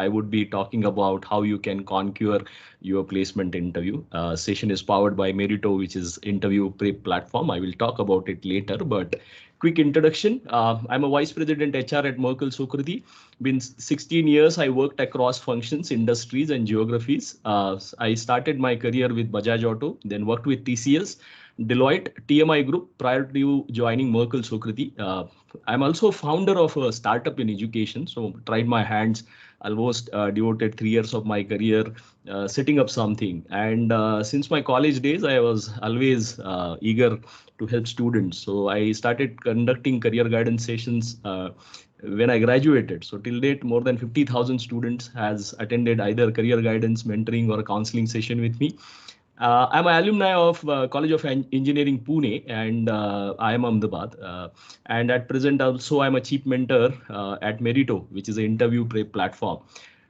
I would be talking about how you can conquer your placement interview. Session is powered by Merito, which is interview prep platform. I will talk about it later, but quick introduction. I'm a vice president HR at Merkle Sukriti. Been 16 years. I worked across functions, industries, and geographies. I started my career with Bajaj Auto, then worked with TCS, Deloitte, TMI Group prior to joining Merkle Sukriti. I'm also founder of a startup in education, so tried my hands, almost devoted 3 years of my career setting up something. And since my college days, I was always eager to help students. So I started conducting career guidance sessions when I graduated. So till date, more than 50,000 students has attended either career guidance, mentoring, or a counseling session with me. I'm an alumni of College of Engineering Pune, and I am Ahmedabad. And at present, also I'm a chief mentor at Merito, which is an interview prep platform.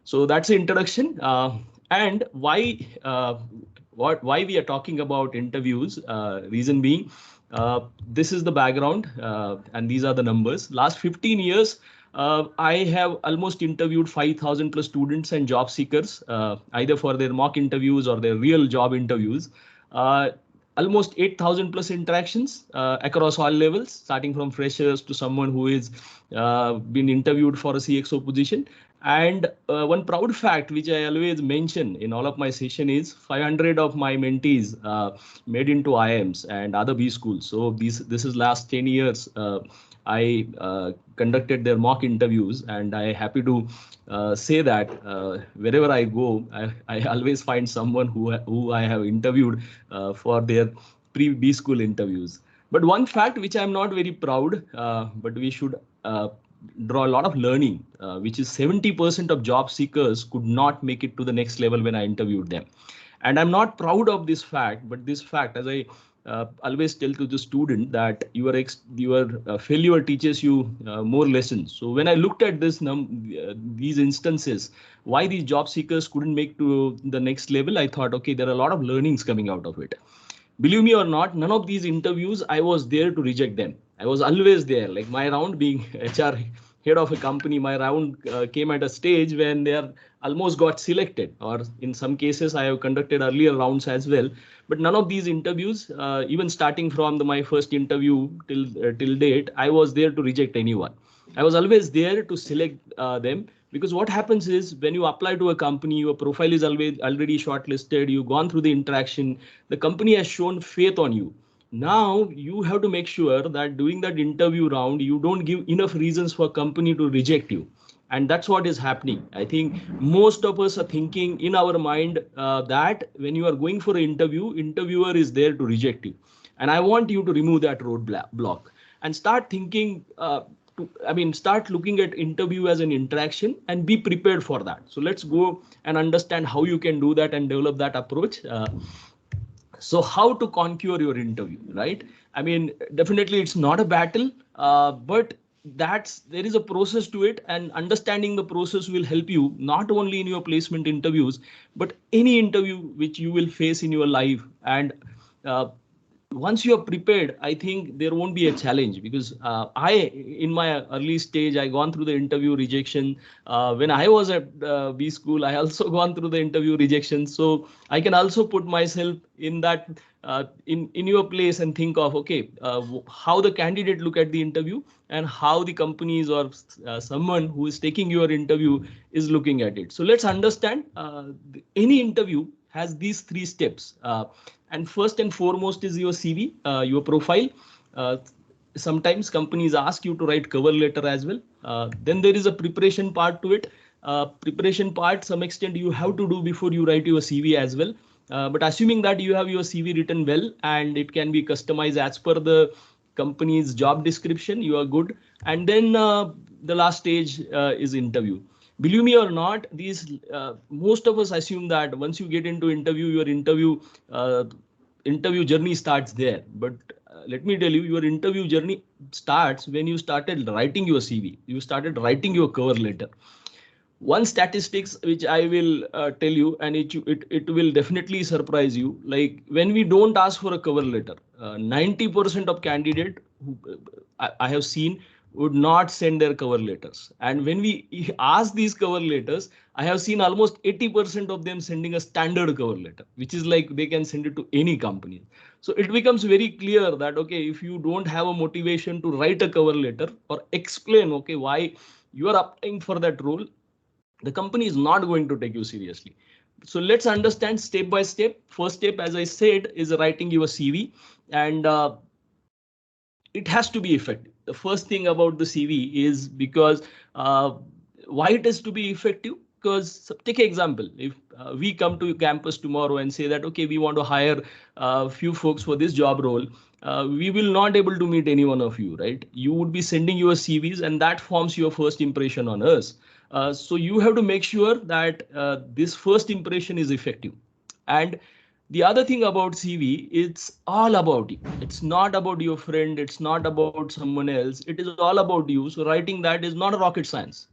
So that's the introduction. And why why we are talking about interviews? Reason being, this is the background, and these are the numbers. Last 15 years. I have almost interviewed 5,000 plus students and job seekers, either for their mock interviews or their real job interviews. Uh, Almost 8,000 plus interactions across all levels, starting from freshers to someone who is been interviewed for a CXO position. And one proud fact, which I always mention in all of my session, is 500 of my mentees made into IIMs and other B schools. So this is last 10 years. I conducted their mock interviews, and I happy to say that wherever I go, I always find someone who I have interviewed for their pre-B school interviews. But one fact which I'm not very proud, but we should draw a lot of learning, which is 70% of job seekers could not make it to the next level when I interviewed them. And I'm not proud of this fact, but this fact, as I always tell to the student, that your failure teaches you more lessons. So when I looked at these instances, why these job seekers couldn't make to the next level, I thought, okay, there are a lot of learnings coming out of it. Believe me or not, none of these interviews I was there to reject them. I was always there. Like my round, being HR head of a company, my round came at a stage when they are almost got selected, or in some cases I have conducted earlier rounds as well. But none of these interviews, even starting from my first interview till date, I was there to reject anyone. I was always there to select them, because what happens is when you apply to a company, your profile is already shortlisted, you've gone through the interaction, the company has shown faith on you. Now you have to make sure that during that interview round, you don't give enough reasons for company to reject you. And that's what is happening. I think most of us are thinking in our mind that when you are going for an interview, interviewer is there to reject you. And I want you to remove that roadblock and start thinking start looking at interview as an interaction and be prepared for that. So let's go and understand how you can do that and develop that approach. So how to conquer your interview, right? I mean, definitely it's not a battle, but there is a process to it, and understanding the process will help you not only in your placement interviews, but any interview which you will face in your life. And uh, once you are prepared, I think there won't be a challenge, because in my early stage, I gone through the interview rejection. When I was at B school, I also gone through the interview rejection. So I can also put myself in that in your place and think of, okay, how the candidate look at the interview and how the companies or someone who is taking your interview is looking at it. So let's understand any interview has these 3 steps. And first and foremost is your CV, your profile. Uh, Sometimes companies ask you to write cover letter as well. Then there is a preparation part to it. Preparation part, some extent you have to do before you write your CV as well. But assuming that you have your CV written well and it can be customized as per the company's job description, you are good. And then the last stage is interview. Believe me or not, these most of us assume that once you get into interview, your uh, interview journey starts there. But let me tell you, your interview journey starts when you started writing your CV, you started writing your cover letter. One statistics which I will tell you, and it will definitely surprise you. Like when we don't ask for a cover letter, 90% of candidate who I have seen would not send their cover letters. And when we ask these cover letters, I have seen almost 80% of them sending a standard cover letter, which is like they can send it to any company. So it becomes very clear that, okay, if you don't have a motivation to write a cover letter or explain, okay, why you are applying for that role, the company is not going to take you seriously. So let's understand step by step. First step, as I said, is writing your CV, and it has to be effective. The first thing about the CV is because why it has to be effective? Because take an example, if we come to campus tomorrow and say that, okay, we want to hire a few folks for this job role, we will not able to meet any one of you, right? You would be sending your CVs and that forms your first impression on us. So you have to make sure that this first impression is effective. And the other thing about CV, it's all about you. It's not about your friend. It's not about someone else. It is all about you. So writing that is not a rocket science.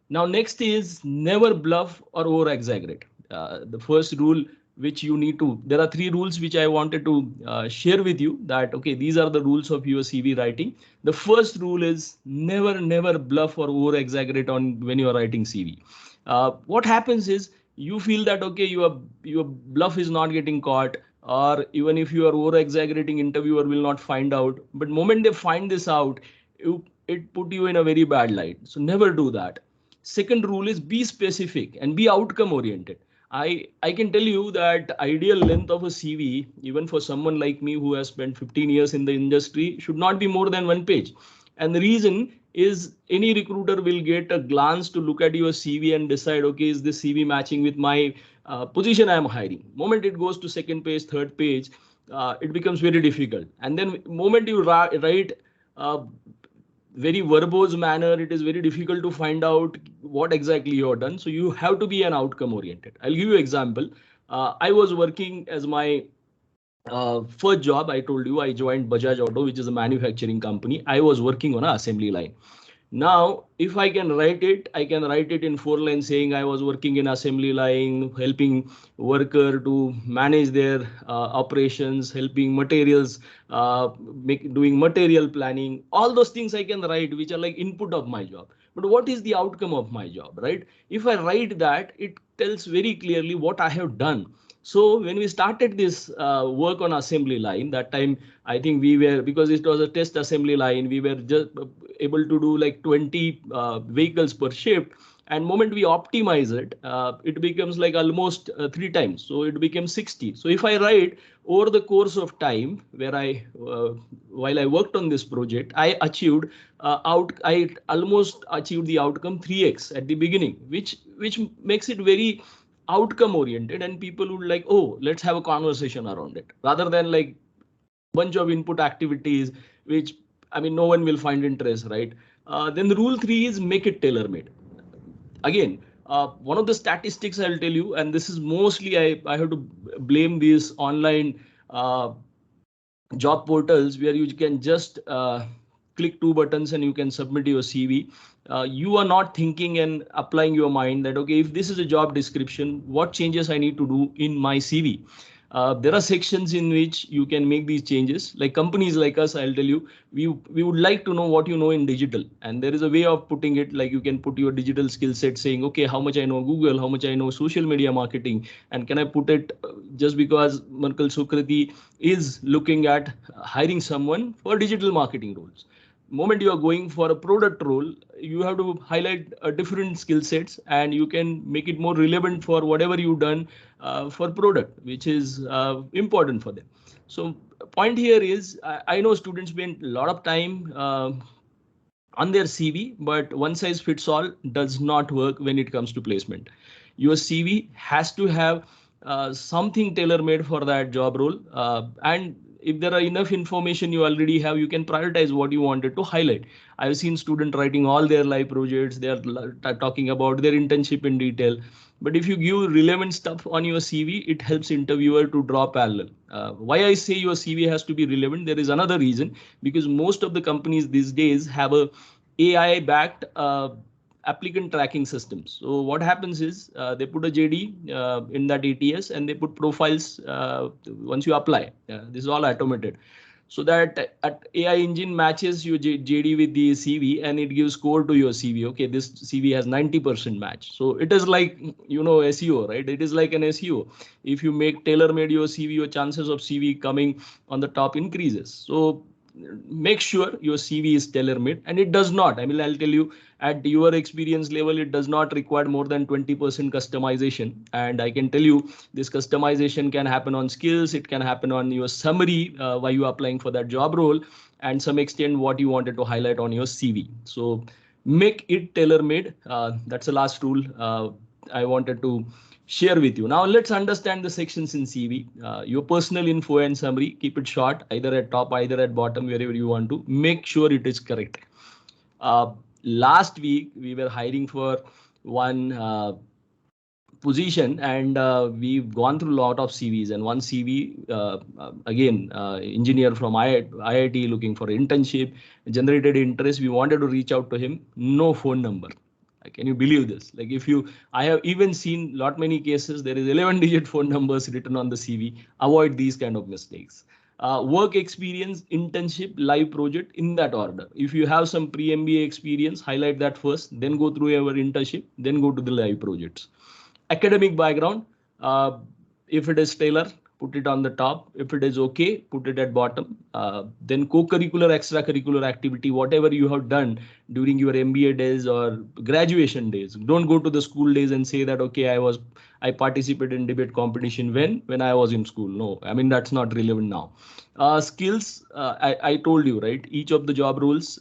Now, next is never bluff or over exaggerate. The first rule which you need to, there are three rules which I wanted to share with you that, okay, these are the rules of your CV writing. The first rule is never bluff or over exaggerate on when you are writing CV. What happens is you feel that, okay, your bluff is not getting caught, or even if you are over exaggerating, interviewer will not find out. But moment they find this out, it put you in a very bad light. So never do that. Second rule is be specific and be outcome oriented. I can tell you that ideal length of a CV, even for someone like me who has spent 15 years in the industry, should not be more than 1 page. And the reason is any recruiter will get a glance to look at your CV and decide, okay, is this CV matching with my position I am hiring? Moment it goes to second page, third page, it becomes very difficult. And then moment you write uh, very verbose manner, it is very difficult to find out what exactly you have done. So you have to be an outcome oriented. I'll give you an example. I was working as my first job. I told you I joined Bajaj Auto, which is a manufacturing company. I was working on an assembly line. Now, if I can write it, I can write it in 4 lines saying I was working in assembly line, helping worker to manage their operations, helping materials, doing material planning. All those things I can write, which are like input of my job. But what is the outcome of my job, right? If I write that, it tells very clearly what I have done. So when we started this work on assembly line, that time I think we were, because it was a test assembly line, we were just able to do like 20 vehicles per shift. And moment we optimize it, it becomes like almost 3 times. So it became 60. So if I write over the course of time, where while I worked on this project, I achieved I almost achieved the outcome 3x at the beginning, which makes it very outcome oriented, and people would like, oh, let's have a conversation around it, rather than like bunch of input activities, which, I mean, no one will find interest, right? Then the rule 3 is make it tailor made. Again, one of the statistics I'll tell you, and this is mostly I have to blame these online job portals where you can just click 2 buttons and you can submit your CV. You are not thinking and applying your mind that, okay, if this is a job description, what changes I need to do in my CV? There are sections in which you can make these changes. Like companies like us, I'll tell you, we would like to know what you know in digital, and there is a way of putting it. Like you can put your digital skill set, saying, okay, how much I know Google, how much I know social media marketing, and can I put it just because Merkel Sukriti is looking at hiring someone for digital marketing roles. Moment you are going for a product role, you have to highlight different skill sets, and you can make it more relevant for whatever you've done for product, which is important for them. So point here is, I know students spend a lot of time on their CV, but one size fits all does not work when it comes to placement. Your CV has to have something tailor made for that job role. And if there are enough information you already have, you can prioritize what you wanted to highlight. I've seen students writing all their live projects. They are talking about their internship in detail. But if you give relevant stuff on your CV, it helps interviewer to draw parallel. Why I say your CV has to be relevant, there is another reason, because most of the companies these days have a AI backed applicant tracking systems. So what happens is they put a JD in that ATS and they put profiles once you apply. This is all automated. so that AI engine matches your JD with the CV and it gives score to your CV. Okay, this CV has 90% match. So it is like, SEO, right? It is like an SEO. If you make tailor-made your CV, your chances of CV coming on the top increases. So make sure your CV is tailor-made, and it does not. I mean, I'll tell you, at your experience level, it does not require more than 20% customization. And I can tell you, this customization can happen on skills, it can happen on your summary while you are applying for that job role, and some extent what you wanted to highlight on your CV. So make it tailor-made. That's the last rule I wanted to share with you. Now let's understand the sections in CV. Your personal info and summary, keep it short, either at top, either at bottom, wherever you want to. Make sure it is correct. Uh, Last week we were hiring for one position, and we've gone through a lot of CVs, and one CV, again, engineer from IIT looking for internship, generated interest. We wanted to reach out to him, no phone number. Can you believe this? Like, I have even seen lot many cases, there is 11-digit phone numbers written on the CV. Avoid these kind of mistakes. Work experience, internship, live project, in that order. If you have some pre-MBA experience, highlight that first, then go through your internship, then go to the live projects. Academic background, uh, if it is Taylor, put it on the top. If it is okay, put it at bottom. Then co-curricular, extracurricular activity, whatever you have done during your MBA days or graduation days. Don't go to the school days and say that, okay, I participated in debate competition when I was in school. No, I mean, that's not relevant now. Skills, I told you, right? Each of the job roles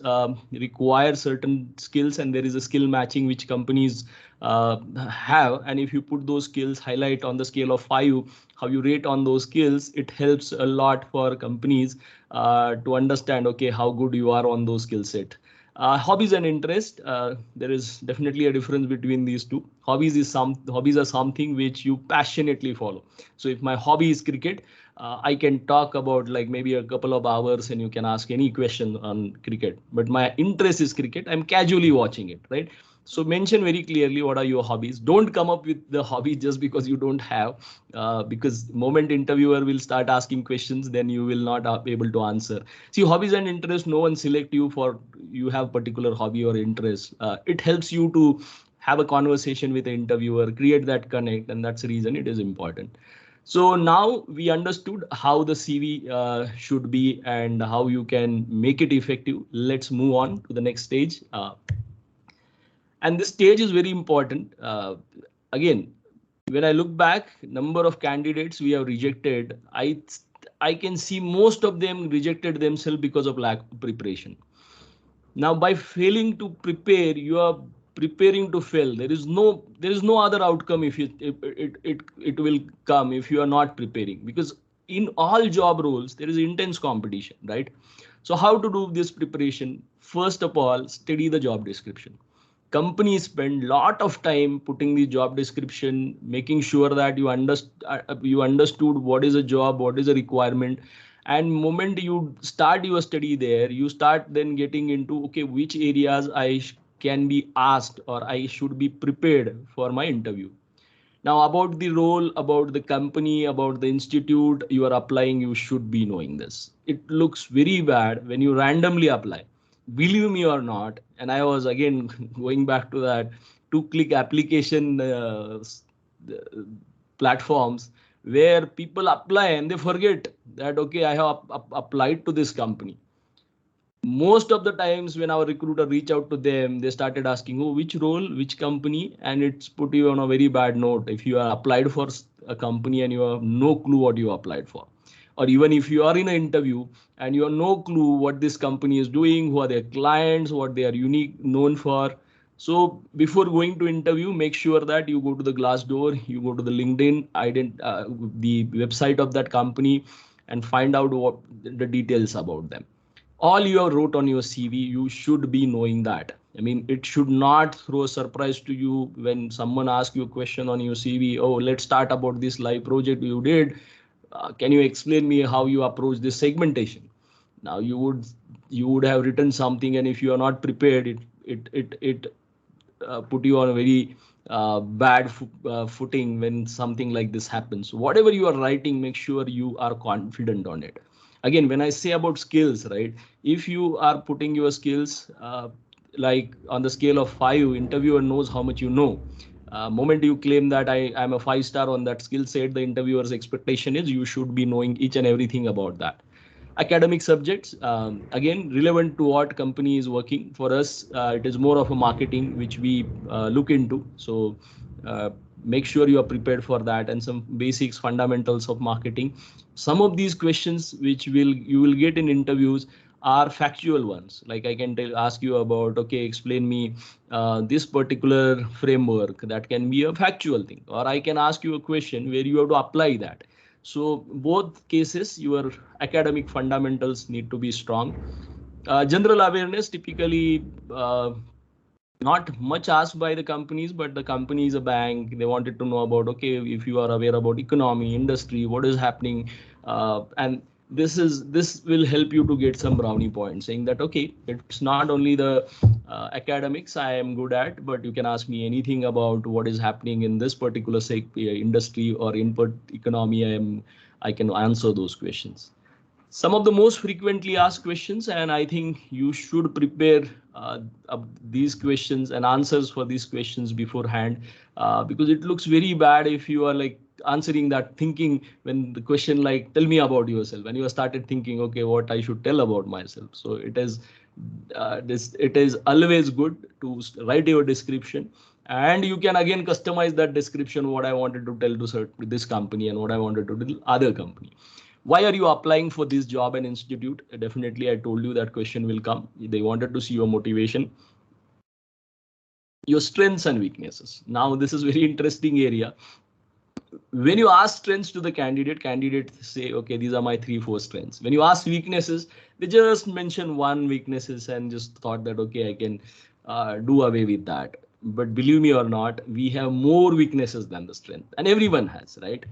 require certain skills, and there is a skill matching which companies have. And if you put those skills, highlight on the scale of 5, how you rate on those skills, it helps a lot for companies to understand, okay, how good you are on those skill set. Hobbies and interest, there is definitely a difference between these two. Hobbies are something which you passionately follow. So if my hobby is cricket, I can talk about like maybe a couple of hours and you can ask any question on cricket. But my interest is cricket. I'm casually watching it, right? So mention very clearly what are your hobbies. Don't come up with the hobby just because you don't have, because moment interviewer will start asking questions, then you will not be able to answer. See, hobbies and interests, no one select you for you have particular hobby or interest. It helps you to have a conversation with the interviewer, create that connect, and that's the reason it is important. So now we understood how the CV should be and how you can make it effective. Let's move on to the next stage. And this stage is very important. Again, when I look back, number of candidates we have rejected, I can see most of them rejected themselves because of lack of preparation. Now, by failing to prepare, you are preparing to fail. There is no other outcome if it will come if you are not preparing, because in all job roles there is intense competition, right? So how to do this preparation? First of all, study the job description. Companies spend lot of time putting the job description, making sure that you understood what is a job, what is a requirement. And moment you start your study there, you start then getting into, okay, which areas can be asked or I should be prepared for my interview. Now, about the role, about the company, about the institute you are applying, you should be knowing this. It looks very bad when you randomly apply. Believe me or not, and I was again going back to that 2-click application platforms where people apply and they forget that, okay, I have applied to this company. Most of the times when our recruiter reach out to them, they started asking, oh, which role, which company, and it's put you on a very bad note if you are applied for a company and you have no clue what you applied for. Or even if you are in an interview and you have no clue what this company is doing, who are their clients, what they are unique known for. So before going to interview, make sure that you go to the Glassdoor, you go to the LinkedIn, the website of that company, and find out what the details about them. All you have wrote on your CV, you should be knowing that. I mean, it should not throw a surprise to you when someone asks you a question on your CV. Oh, let's start about this live project you did. Can you explain me how you approach this segmentation? Now you would have written something, and if you are not prepared, it put you on a very bad footing when something like this happens. Whatever you are writing, make sure you are confident on it. Again, when I say about skills, right, if you are putting your skills like on the scale of 5, interviewer knows how much you know. Moment you claim that I'm a 5 star on that skill set, the interviewer's expectation is you should be knowing each and everything about that. Academic subjects, again, relevant to what company is working for us. It is more of a marketing which we look into. So make sure you are prepared for that, and some basics, fundamentals of marketing. Some of these questions which you will get in interviews are factual ones. Like I can ask you about, okay, explain me this particular framework. That can be a factual thing, or I can ask you a question where you have to apply that. So both cases, your academic fundamentals need to be strong. General awareness, typically not much asked by the companies, but the company is a bank. They wanted to know about, okay, if you are aware about economy, industry, what is happening, and this will help you to get some brownie points, saying that, okay, it's not only the academics I am good at, but you can ask me anything about what is happening in this particular industry or input economy. I can answer those questions. Some of the most frequently asked questions, and I think you should prepare these questions and answers for these questions beforehand, because it looks very bad if you are like answering that thinking when the question like, tell me about yourself, and you have started thinking, okay, what I should tell about myself. So it is always good to write your description, and you can again customize that description, what I wanted to tell to this company and what I wanted to tell other company. Why are you applying for this job and institute? Definitely, I told you that question will come. They wanted to see your motivation, your strengths and weaknesses. Now, this is very interesting area. When you ask strengths to the candidate say, okay, these are my 3-4 strengths. When you ask weaknesses, they just mention one weaknesses and just thought that, okay, I can do away with that. But believe me or not, we have more weaknesses than the strength, and everyone has, right?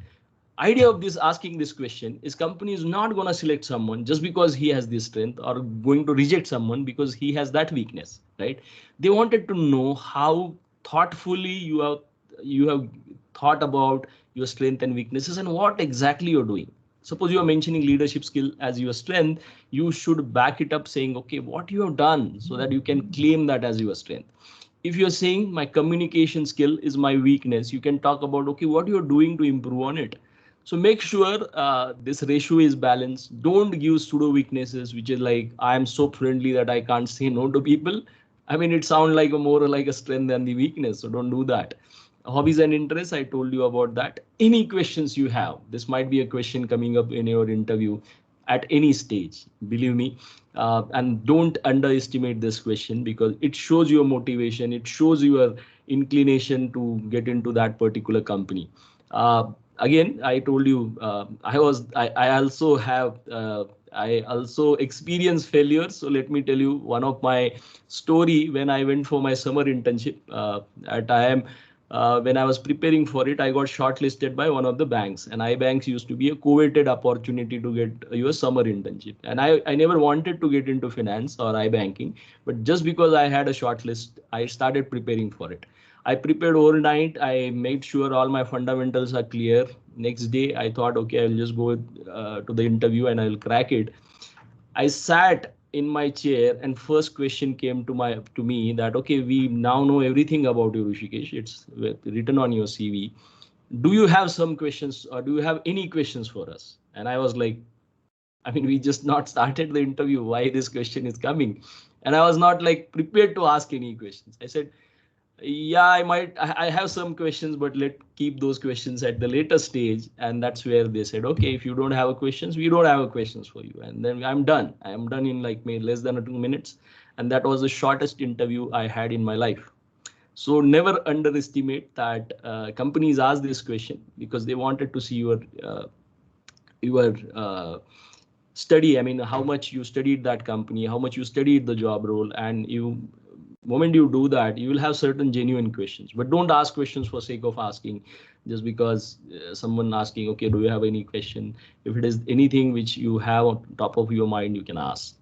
Idea of this asking this question is company is not going to select someone just because he has this strength, or going to reject someone because he has that weakness, right? They wanted to know how thoughtfully you have thought about your strength and weaknesses and what exactly you're doing. Suppose you are mentioning leadership skill as your strength, you should back it up saying, okay, what you have done, so that you can claim that as your strength. If you're saying my communication skill is my weakness, you can talk about, okay, what you're doing to improve on it. So make sure this ratio is balanced. Don't give pseudo weaknesses, which is like, I am so friendly that I can't say no to people. I mean, it sounds like more like a strength than the weakness. So don't do that. Hobbies and interests, I told you about that. Any questions you have, this might be a question coming up in your interview at any stage, believe me. And don't underestimate this question, because it shows your motivation. It shows your inclination to get into that particular company. Again, I told you, I also have I also experienced failures. So let me tell you one of my story. When I went for my summer internship at IIM, when I was preparing for it, I got shortlisted by one of the banks, and iBanks used to be a coveted opportunity to get your summer internship. And I never wanted to get into finance or iBanking, but just because I had a shortlist, I started preparing for it. I prepared overnight. I made sure all my fundamentals are clear. Next day, I thought, okay, I'll just go to the interview and I'll crack it. I sat in my chair, and first question came to me that, okay, we now know everything about you, Rishikesh. It's written on your CV. Do you have some questions, or do you have any questions for us? And I was like, I mean, we just not started the interview. Why this question is coming? And I was not like prepared to ask any questions. I said, yeah, I have some questions, but let keep those questions at the later stage. And that's where they said, okay, if you don't have a questions, we don't have a questions for you. And then I'm done. I am done in like maybe less than 2 minutes. And that was the shortest interview I had in my life. So never underestimate that companies ask this question because they wanted to see your study. I mean, how much you studied that company, how much you studied the job role, and moment you do that, you will have certain genuine questions. But don't ask questions for sake of asking, just because someone asking, okay, do you have any question? If it is anything which you have on top of your mind, you can ask.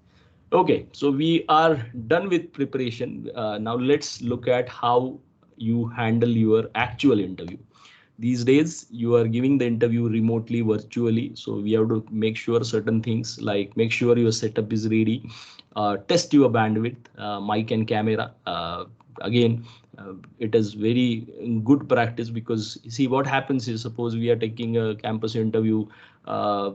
Okay, so we are done with preparation. Now let's look at how you handle your actual interview. these days you are giving the interview remotely, virtually, so we have to make sure certain things, like make sure your setup is ready, test your bandwidth, mic and camera. Again, it is very good practice, because see what happens is, suppose we are taking a campus interview, uh,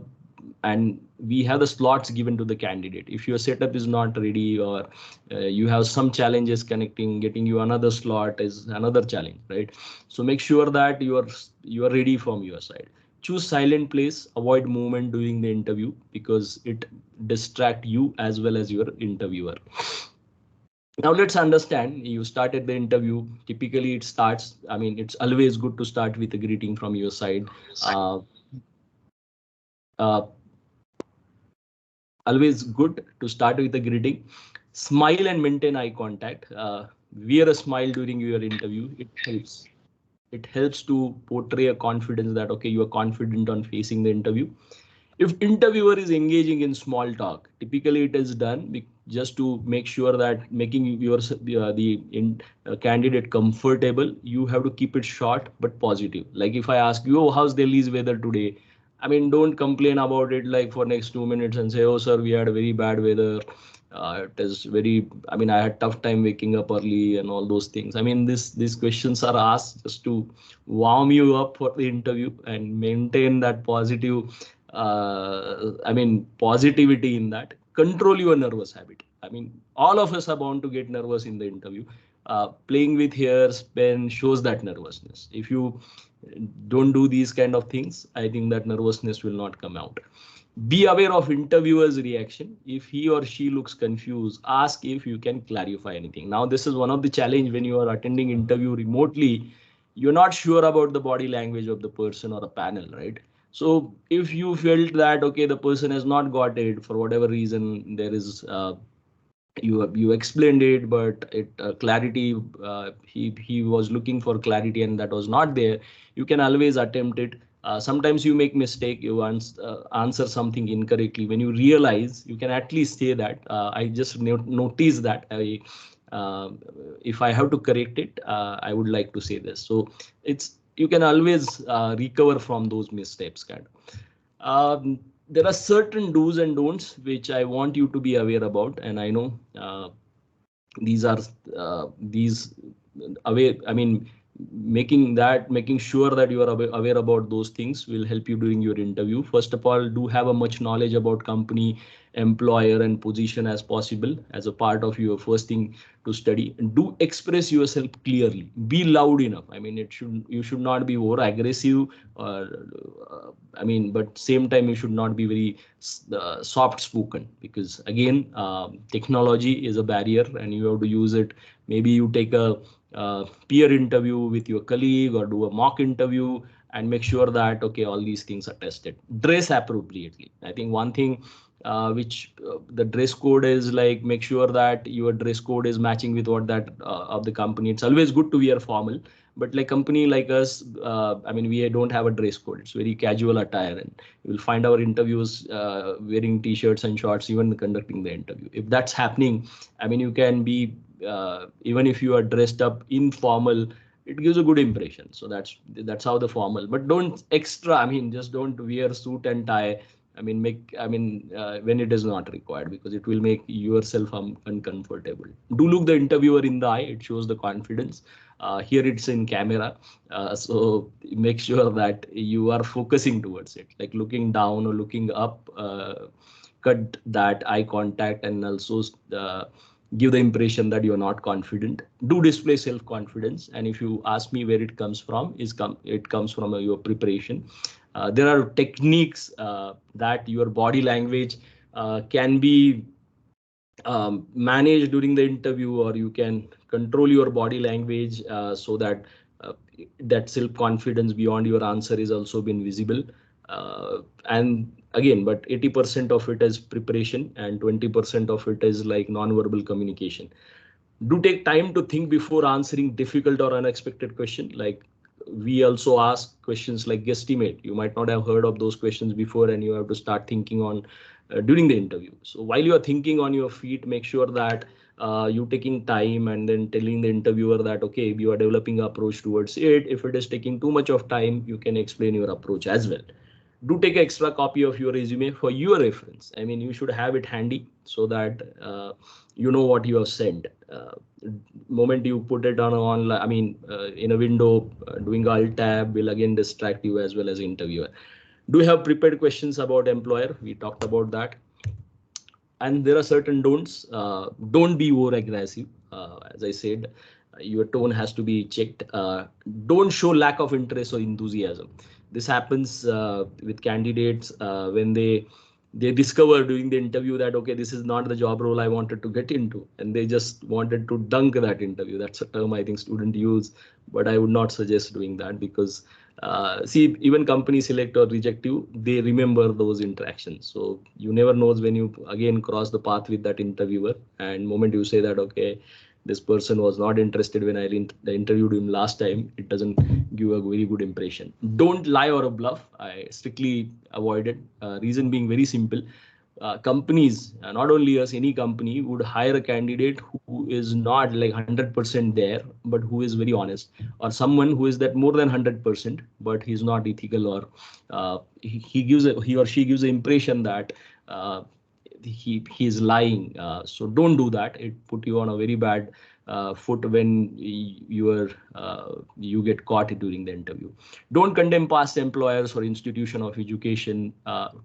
and we have the slots given to the candidate. If your setup is not ready, or you have some challenges connecting, getting you another slot is another challenge, right? So make sure that you are ready from your side. Choose silent place, avoid movement during the interview, because it distract you as well as your interviewer. Now let's understand, you started the interview. Typically it starts, I mean, it's always good to start with a greeting from your side. uh, uh, Always good to start with a greeting. Smile and maintain eye contact. Wear a smile during your interview. It helps to portray a confidence that okay, you are confident on facing the interview. If interviewer is engaging in small talk, typically it is done just to make sure that making your candidate comfortable. You have to keep it short but positive. Like if I ask you, oh, how's Delhi's weather today, I mean, don't complain about it like for next 2 minutes and say, oh sir, we had a very bad weather. It is very, I mean, I had tough time waking up early and all those things. I mean, these questions are asked just to warm you up for the interview and maintain that positive, I mean, positivity in that. Control your nervous habit. I mean, all of us are bound to get nervous in the interview. Playing with hairs, pen shows that nervousness. If you don't do these kind of things, I think that nervousness will not come out. Be aware of interviewer's reaction. If he or she looks confused, ask if you can clarify anything. Now, this is one of the challenge when you are attending interview remotely. You're not sure about the body language of the person or a panel, right? So if you felt that okay, the person has not got it for whatever reason, there is you explained it, but it clarity, he was looking for clarity and that was not there. You can always attempt it. Sometimes you make mistake, you answer something incorrectly. When you realize, you can at least say that I just notice that uh, if I have to correct it, I would like to say this. So it's, you can always recover from those missteps, kind of. There are certain do's and don'ts which I want you to be aware about, and I know these are these aware. I mean, making sure that you are aware about those things will help you during your interview. First of all, do have a much knowledge about company, employer, and position as possible as a part of your first thing to study. Do express yourself clearly. Be loud enough. I mean, you should not be over aggressive, or I mean, but same time you should not be very soft spoken, because again, technology is a barrier and you have to use it. Maybe you take a peer interview with your colleague or do a mock interview, and make sure that okay, all these things are tested. Dress appropriately. I think one thing which the dress code is, like, make sure that your dress code is matching with what that of the company. It's always good to wear formal, but like company like us, I mean, we don't have a dress code. It's very casual attire, and you will find our interviews wearing t-shirts and shorts even conducting the interview. If that's happening, I mean, you can be even if you are dressed up informal, it gives a good impression. So that's how the formal, but don't extra, I mean, just don't wear suit and tie. I mean, when it is not required, because it will make yourself uncomfortable. Do look the interviewer in the eye. It shows the confidence. Here it's in camera, so make sure that you are focusing towards it, like looking down or looking up. Cut that eye contact, and also give the impression that you're not confident. Do display self-confidence, and if you ask me where it comes from, it comes from your preparation. There are techniques that your body language can be managed during the interview, or you can control your body language so that that self-confidence beyond your answer is also been visible. And again, but 80% of it is preparation and 20% of it is like non-verbal communication. Do take time to think before answering difficult or unexpected question. Like, we also ask questions like guesstimate. You might not have heard of those questions before, and you have to start thinking on during the interview. So while you are thinking on your feet, make sure that you taking time and then telling the interviewer that, okay, you are developing approach towards it. If it is taking too much of time, you can explain your approach as well. Do take an extra copy of your resume for your reference. I mean, you should have it handy so that you know what you have sent. Moment you put it on online, I mean, in a window, doing alt tab will again distract you as well as interviewer. Do you have prepared questions about employer? We talked about that. And there are certain don'ts. Don't be over aggressive. As I said, your tone has to be checked. Don't show lack of interest or enthusiasm. This happens with candidates when they discover during the interview that, okay, this is not the job role I wanted to get into, and they just wanted to dunk that interview. That's a term I think students use, but I would not suggest doing that, because see, even company select or reject you, they remember those interactions. So you never knows when you again cross the path with that interviewer, and moment you say that, okay, this person was not interested when I interviewed him last time, it doesn't give a very good impression. Don't lie or a bluff. I strictly avoid it. Reason being very simple. Companies, not only us, any company would hire a candidate who is not like 100% there, but who is very honest, or someone who is that more than 100%, but he's not ethical, or he or she gives the impression that he's lying. So don't do that. It put you on a very bad foot when you get caught during the interview. Don't condemn past employers or institution of education.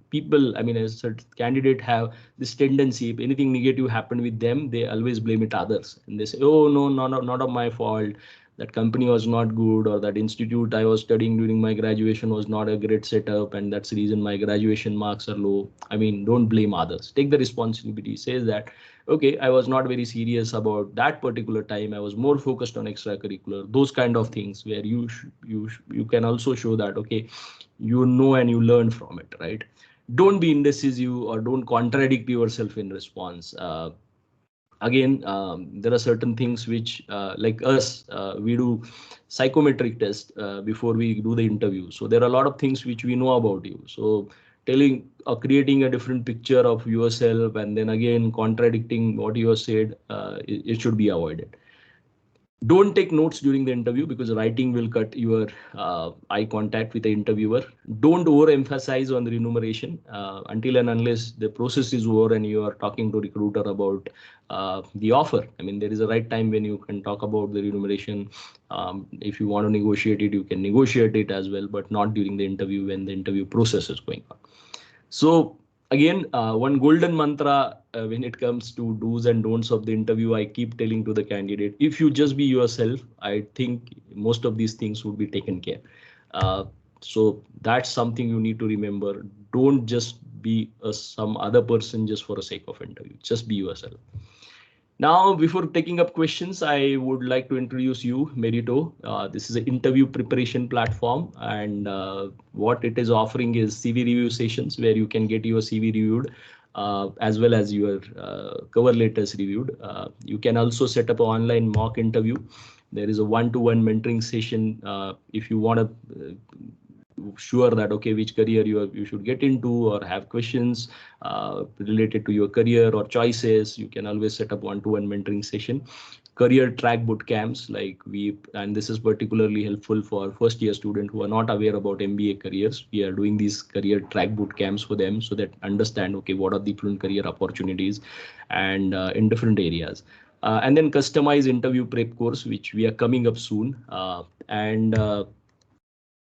People, I mean, as a candidate have this tendency, if anything negative happened with them, they always blame it others, and they say, oh no, not of my fault. That company was not good, or that institute I was studying during my graduation was not a great setup, and that's the reason my graduation marks are low. I mean, don't blame others. Take the responsibility. Says that, okay, I was not very serious about that particular time. I was more focused on extracurricular. Those kind of things where you can also show that, okay, you know and you learn from it, right? Don't be indecisive or don't contradict yourself in response. Again, there are certain things which, like us, we do psychometric test before we do the interview. So there are a lot of things which we know about you. So telling or creating a different picture of yourself and then again contradicting what you have said, it should be avoided. Don't take notes during the interview, because writing will cut your eye contact with the interviewer. Don't overemphasize on the remuneration until and unless the process is over and you are talking to recruiter about the offer. I mean, there is a right time when you can talk about the remuneration. If you want to negotiate it, you can negotiate it as well, but not during the interview when the interview process is going on. So again, one golden mantra when it comes to do's and don'ts of the interview, I keep telling to the candidate, if you just be yourself, I think most of these things would be taken care. So that's something you need to remember. Don't just be some other person just for the sake of interview. Just be yourself. Now, before taking up questions, I would like to introduce you, Merito. This is an interview preparation platform, and what it is offering is CV review sessions where you can get your CV reviewed, as well as your cover letters reviewed. You can also set up an online mock interview. There is a one-to-one mentoring session if you want to sure that, okay, which career you should get into or have questions related to your career or choices. You can always set up one-to-one mentoring session. Career track boot camps, like and this is particularly helpful for first year students who are not aware about MBA careers. We are doing these career track boot camps for them so that understand, okay, what are the different career opportunities and in different areas. And then customized interview prep course, which we are coming up soon.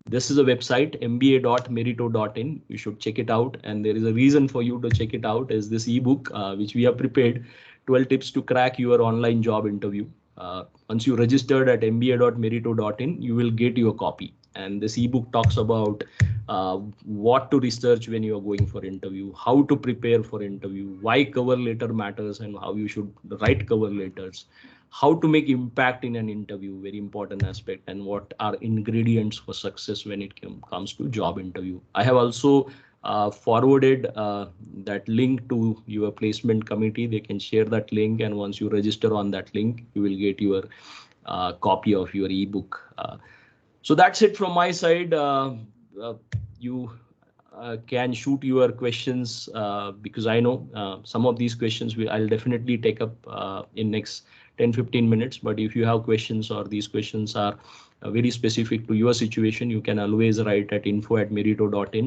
This is a website, mba.merito.in. You should check it out. And there is a reason for you to check it out, is this ebook, which we have prepared, 12 tips to crack your online job interview. Once you registered at mba.merito.in, you will get your copy. And this ebook talks about what to research when you are going for interview, how to prepare for interview, why cover letter matters and how you should write cover letters, how to make impact in an interview, very important aspect, and what are ingredients for success when it comes to job interview. I have also forwarded that link to your placement committee. They can share that link, and once you register on that link, you will get your copy of your ebook. So that's it from my side. can shoot your questions, because I know some of these questions I'll definitely take up in next 10-15 minutes. But if you have questions or these questions are very specific to your situation, you can always write at info@merito.in.